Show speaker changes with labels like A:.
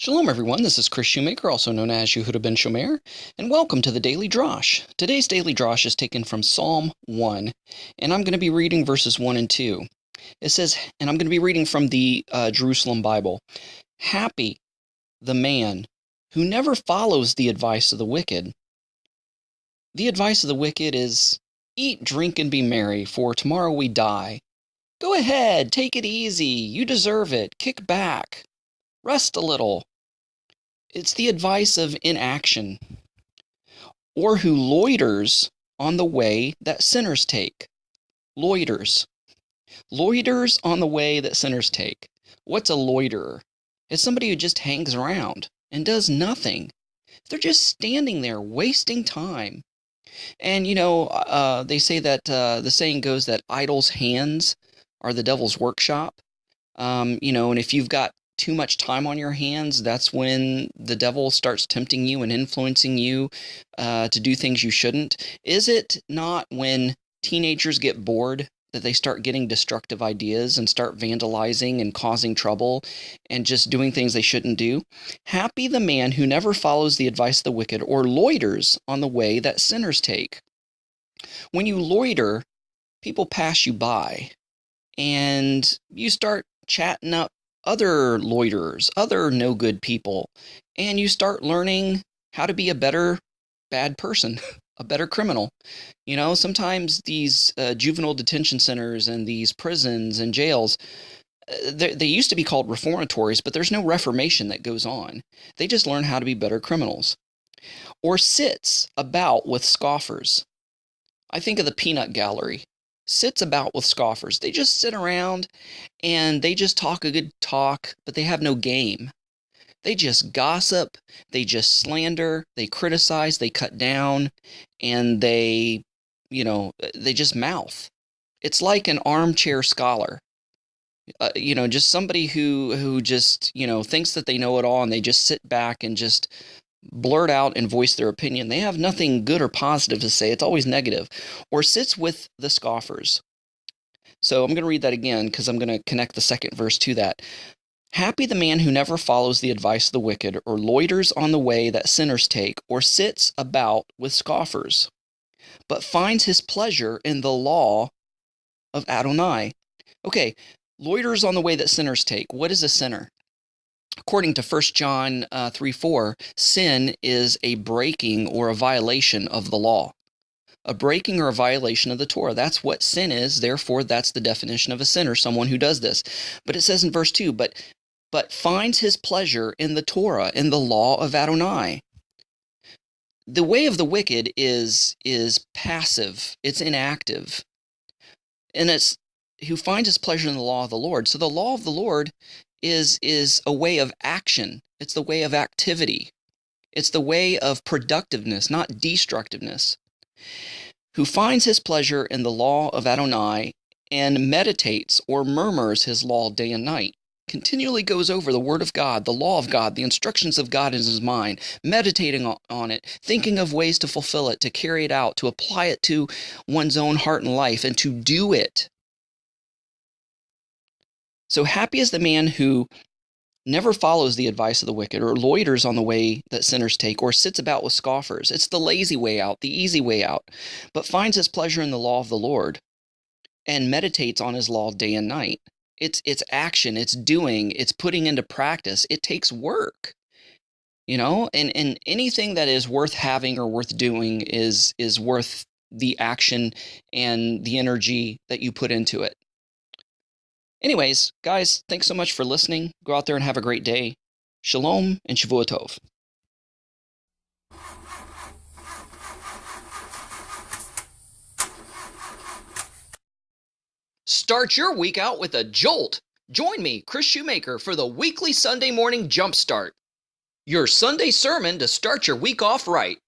A: Shalom everyone, this is Chris Shoemaker, also known as Yehuda ben Shomer, and welcome to the Daily Drosh. Today's Daily Drosh is taken from Psalm 1, and I'm going to be reading verses 1 and 2. It says, and I'm going to be reading from the Jerusalem Bible, "Happy the man who never follows the advice of the wicked." The advice of the wicked is, eat, drink, and be merry, for tomorrow we die. Go ahead, take it easy, you deserve it, kick back. Rest a little. It's the advice of inaction, or who loiters on the way that sinners take. Loiters. Loiters on the way that sinners take. What's a loiterer? It's somebody who just hangs around and does nothing. They're just standing there wasting time. And, they say that the saying goes that idle's hands are the devil's workshop. And if you've got too much time on your hands, that's when the devil starts tempting you and influencing you to do things you shouldn't. Is it not when teenagers get bored that they start getting destructive ideas and start vandalizing and causing trouble and just doing things they shouldn't do? Happy the man who never follows the advice of the wicked or loiters on the way that sinners take. When you loiter, people pass you by and you start chatting up other loiterers, other no good people, and you start learning how to be a better bad person, a better criminal. Sometimes these juvenile detention centers and these prisons and jails, they used to be called reformatories, but there's no reformation that goes on. They just learn how to be better criminals. Or sits about with scoffers. I think of the peanut gallery. Sits about with scoffers. They just sit around and they just talk a good talk, but they have no game. They just gossip, they just slander, they criticize, they cut down, and they just mouth. It's like an armchair scholar. Just somebody who just, thinks that they know it all, and they just sit back and just blurt out and voice their opinion. They have nothing good or positive to say. It's always negative. Or sits with the scoffers. So I'm going to read that again because I'm going to connect the second verse to that. Happy the man who never follows the advice of the wicked, or loiters on the way that sinners take, or sits about with scoffers, but finds his pleasure in the law of Adonai. Okay, loiters on the way that sinners take. What is a sinner? According to 1 John 3:4, sin is a breaking or a violation of the law. A breaking or a violation of the Torah. That's what sin is. Therefore, that's the definition of a sinner, someone who does this. But it says in verse 2, but finds his pleasure in the Torah, in the law of Adonai. The way of the wicked is passive. It's inactive. And it's who finds his pleasure in the law of the Lord. So the law of the Lord is a way of action. It's the way of activity. It's the way of productiveness, not destructiveness. Who finds his pleasure in the law of Adonai and meditates or murmurs his law day and night. Continually goes over the word of God, the law of God, the instructions of God in his mind, meditating on it, thinking of ways to fulfill it, to carry it out, to apply it to one's own heart and life, and to do it. So happy is the man who never follows the advice of the wicked, or loiters on the way that sinners take, or sits about with scoffers. It's the lazy way out, the easy way out, but finds his pleasure in the law of the Lord and meditates on his law day and night. It's action, it's doing, it's putting into practice. It takes work, and anything that is worth having or worth doing is worth the action and the energy that you put into it. Anyways, guys, thanks so much for listening. Go out there and have a great day. Shalom and Shavua Tov. Start your week out with a jolt. Join me, Chris Shoemaker, for the weekly Sunday morning jumpstart. Your Sunday sermon to start your week off right.